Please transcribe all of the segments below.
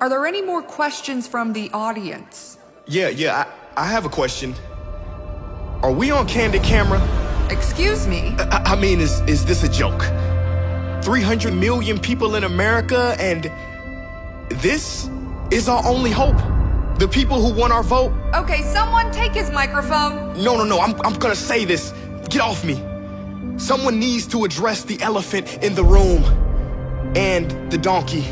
Are there any more questions from the audience? Yeah, I have a question. Are we on candid camera? Excuse me? I mean, is this a joke? 300 million people in America, and this is our only hope? The people who want our vote? Okay, someone take his microphone. No, I'm gonna say this. Get off me. Someone needs to address the elephant in the room and the donkey.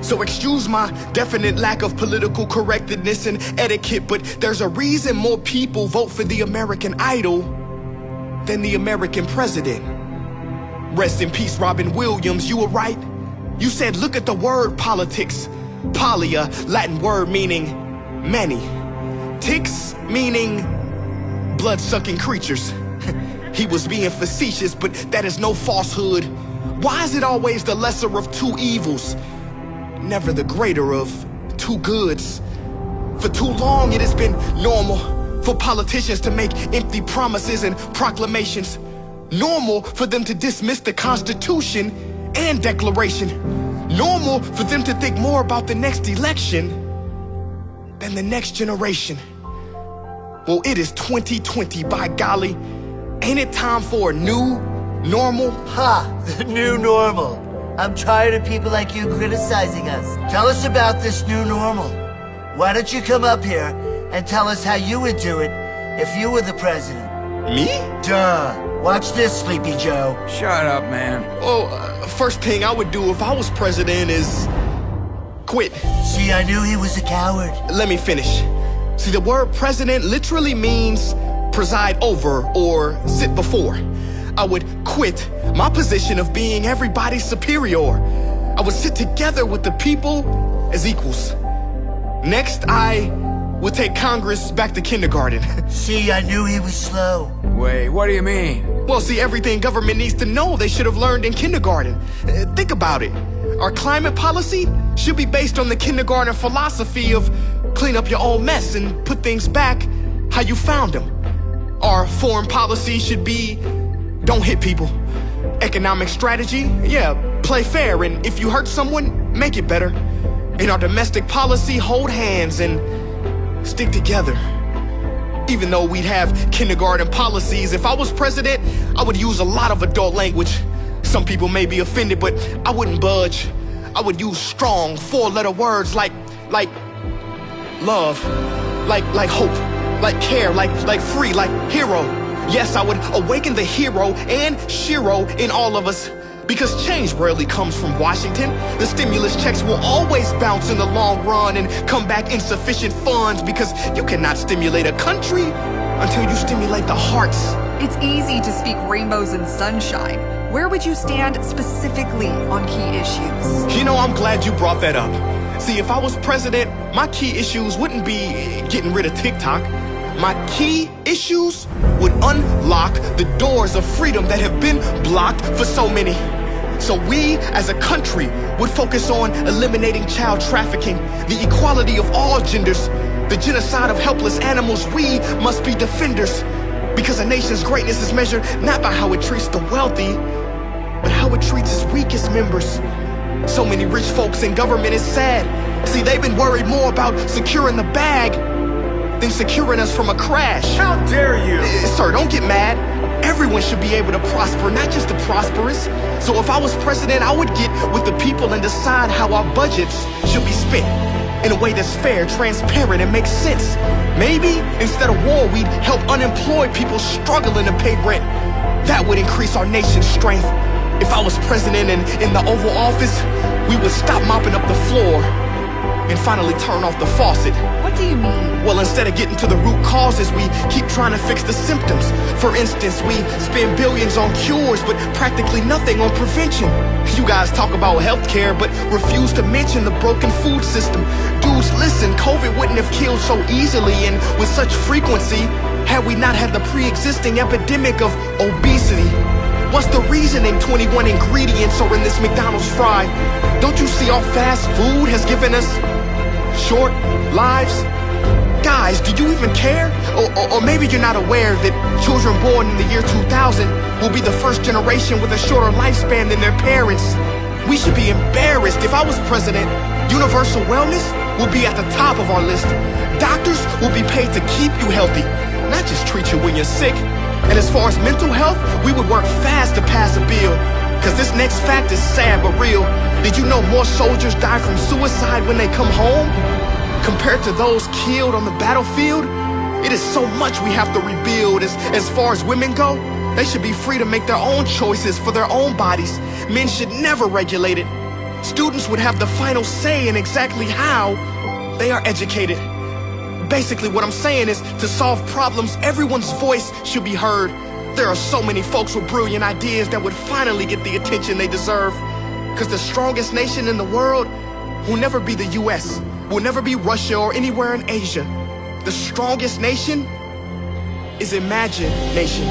So excuse my definite lack of political correctness and etiquette, but there's a reason more people vote for the American Idol than the American president. Rest in peace, Robin Williams, you were right. You said, look at the word politics. Poly, a Latin word meaning many. Ticks meaning blood-sucking creatures. He was being facetious, but that is no falsehood. Why is it always the lesser of two evils, never the greater of two goods? For too long it has been normal for politicians to make empty promises and proclamations. Normal for them to dismiss the Constitution and Declaration. Normal for them to think more about the next election than the next generation. Well, it is 2020, by golly. Ain't it time for a new normal? The new normal. I'm tired of people like you criticizing us. Tell us about this new normal. Why don't you come up here and tell us how you would do it if you were the president? Me? Duh. Watch this, Sleepy Joe. Shut up, man. Oh, first thing I would do if I was president is quit. See, I knew he was a coward. Let me finish. See, the word president literally means preside over or sit before. I would quit my position of being everybody's superior. I would sit together with the people as equals. Next, I would take Congress back to kindergarten. See, I knew he was slow. Wait, what do you mean? Well, see, everything government needs to know they should have learned in kindergarten. Think about it. Our climate policy should be based on the kindergarten philosophy of clean up your own mess and put things back how you found them. Our foreign policy should be don't hit people. Economic strategy, yeah, play fair, and if you hurt someone, make it better. In our domestic policy, hold hands and stick together. Even though we'd have kindergarten policies, if I was president, I would use a lot of adult language. Some people may be offended, but I wouldn't budge. I would use strong, four-letter words like love, like hope, like care, like free, like hero. Yes, I would awaken the hero and Shiro in all of us. Because change rarely comes from Washington. The stimulus checks will always bounce in the long run and come back insufficient funds, because you cannot stimulate a country until you stimulate the hearts. It's easy to speak rainbows and sunshine. Where would you stand specifically on key issues? You know, I'm glad you brought that up. See, if I was president, my key issues wouldn't be getting rid of TikTok. My key issues would unlock the doors of freedom that have been blocked for so many. So we, as a country, would focus on eliminating child trafficking, the equality of all genders, the genocide of helpless animals. We must be defenders, because a nation's greatness is measured not by how it treats the wealthy, but how it treats its weakest members. So many rich folks in government is sad. See, they've been worried more about securing the bag than securing us from a crash. How dare you? Sir, don't get mad. Everyone should be able to prosper, not just the prosperous. So if I was president, I would get with the people and decide how our budgets should be spent in a way that's fair, transparent, and makes sense. Maybe instead of war, we'd help unemployed people struggling to pay rent. That would increase our nation's strength. If I was president and in the Oval Office, we would stop mopping up the floor and finally turn off the faucet. What do you mean? Well, instead of getting to the root causes, we keep trying to fix the symptoms. For instance, we spend billions on cures, but practically nothing on prevention. You guys talk about healthcare, but refuse to mention the broken food system. Dudes, listen, COVID wouldn't have killed so easily and with such frequency had we not had the pre-existing epidemic of obesity. What's the reasoning 21 ingredients are in this McDonald's fry? Don't you see our fast food has given us short lives? Guys, do you even care? Or maybe you're not aware that children born in the year 2000 will be the first generation with a shorter lifespan than their parents. We should be embarrassed. If I was president, universal wellness will be at the top of our list. Doctors will be paid to keep you healthy, not just treat you when you're sick. And as far as mental health, we would work fast to pass a bill. Cause this next fact is sad but real. Did you know more soldiers die from suicide when they come home compared to those killed on the battlefield? It is so much we have to rebuild. As far as women go, they should be free to make their own choices for their own bodies. Men should never regulate it. Students would have the final say in exactly how they are educated. Basically, what I'm saying is, to solve problems, everyone's voice should be heard. There are so many folks with brilliant ideas that would finally get the attention they deserve. Because the strongest nation in the world will never be the US, will never be Russia or anywhere in Asia. The strongest nation is imagination.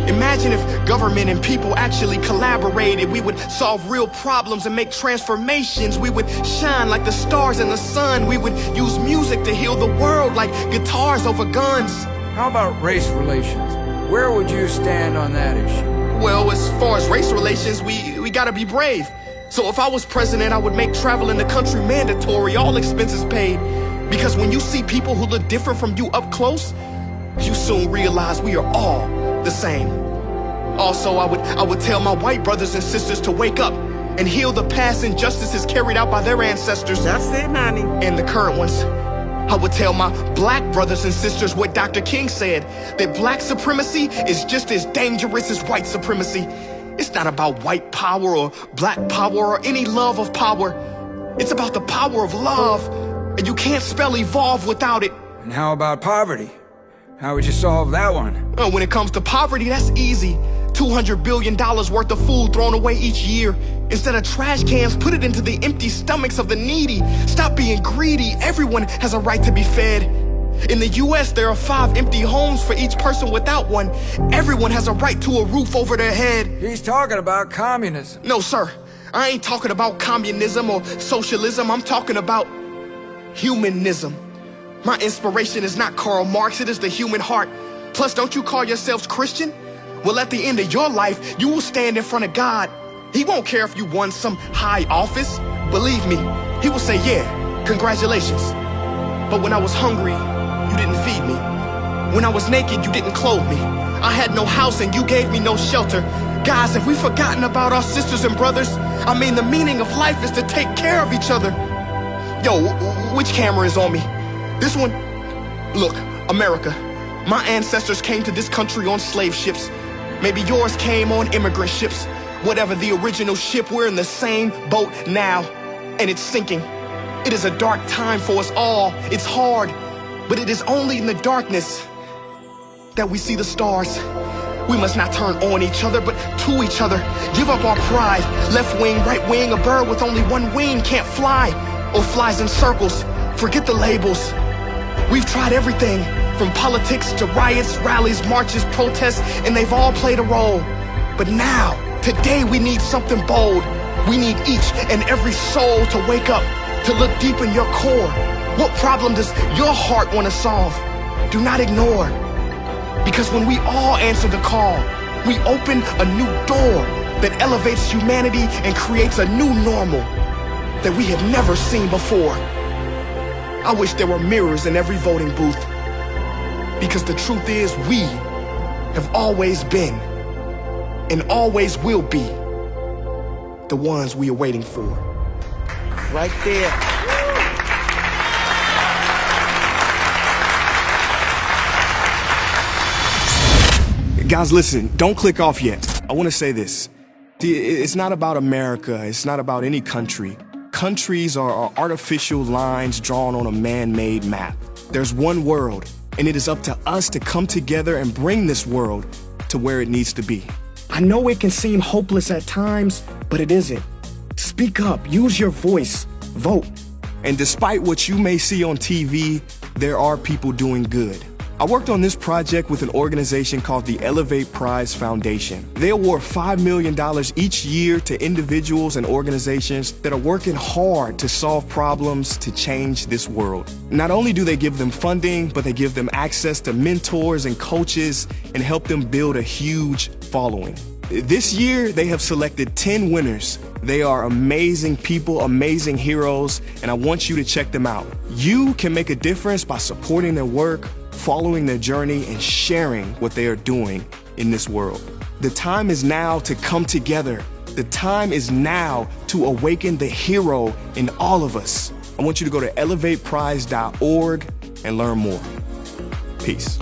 Imagine if government and people actually collaborated. We would solve real problems and make transformations. We would shine like the stars in the sun. We would use music to heal the world like guitars over guns. How about race relations? Where would you stand on that issue? Well, as far as race relations, we gotta be brave. So if I was president, I would make travel in the country mandatory, all expenses paid. Because when you see people who look different from you up close, you soon realize we are all the same. Also, I would tell my white brothers and sisters to wake up and heal the past injustices carried out by their ancestors. That's it, Nani. And the current ones. I would tell my black brothers and sisters what Dr. King said, that black supremacy is just as dangerous as white supremacy. It's not about white power or black power or any love of power. It's about the power of love, and you can't spell evolve without it. And how about poverty? How would you solve that one? When it comes to poverty, that's easy. $200 billion worth of food thrown away each year. Instead of trash cans, put it into the empty stomachs of the needy. Stop being greedy. Everyone has a right to be fed. In the US, there are 5 empty homes for each person without one. Everyone has a right to a roof over their head. He's talking about communism. No, sir. I ain't talking about communism or socialism. I'm talking about humanism. My inspiration is not Karl Marx, it is the human heart. Plus, don't you call yourselves Christian? Well, at the end of your life, you will stand in front of God. He won't care if you won some high office. Believe me, he will say, yeah, congratulations. But when I was hungry, you didn't feed me. When I was naked, you didn't clothe me. I had no house and you gave me no shelter. Guys, have we forgotten about our sisters and brothers? I mean, the meaning of life is to take care of each other. Yo, which camera is on me? This one? Look, America. My ancestors came to this country on slave ships. Maybe yours came on immigrant ships. Whatever the original ship, we're in the same boat now. And it's sinking. It is a dark time for us all. It's hard. But it is only in the darkness that we see the stars. We must not turn on each other, but to each other. Give up our pride. Left wing, right wing, a bird with only one wing can't fly. Or flies in circles. Forget the labels. We've tried everything, from politics to riots, rallies, marches, protests, and they've all played a role. But now, today we need something bold. We need each and every soul to wake up, to look deep in your core. What problem does your heart want to solve? Do not ignore. Because when we all answer the call, we open a new door that elevates humanity and creates a new normal that we have never seen before. I wish there were mirrors in every voting booth. Because the truth is, we have always been and always will be the ones we are waiting for. Right there. Guys, listen, don't click off yet. I want to say this. It's not about America. It's not about any country. Countries are artificial lines drawn on a man-made map. There's one world, and it is up to us to come together and bring this world to where it needs to be. I know it can seem hopeless at times, but it isn't. Speak up, use your voice, vote. And despite what you may see on TV, there are people doing good. I worked on this project with an organization called the Elevate Prize Foundation. They award $5 million each year to individuals and organizations that are working hard to solve problems to change this world. Not only do they give them funding, but they give them access to mentors and coaches and help them build a huge following. This year, they have selected 10 winners. They are amazing people, amazing heroes, and I want you to check them out. You can make a difference by supporting their work, following their journey, and sharing what they are doing in this world. The time is now to come together. The time is now to awaken the hero in all of us. I want you to go to elevateprize.org and learn more. Peace.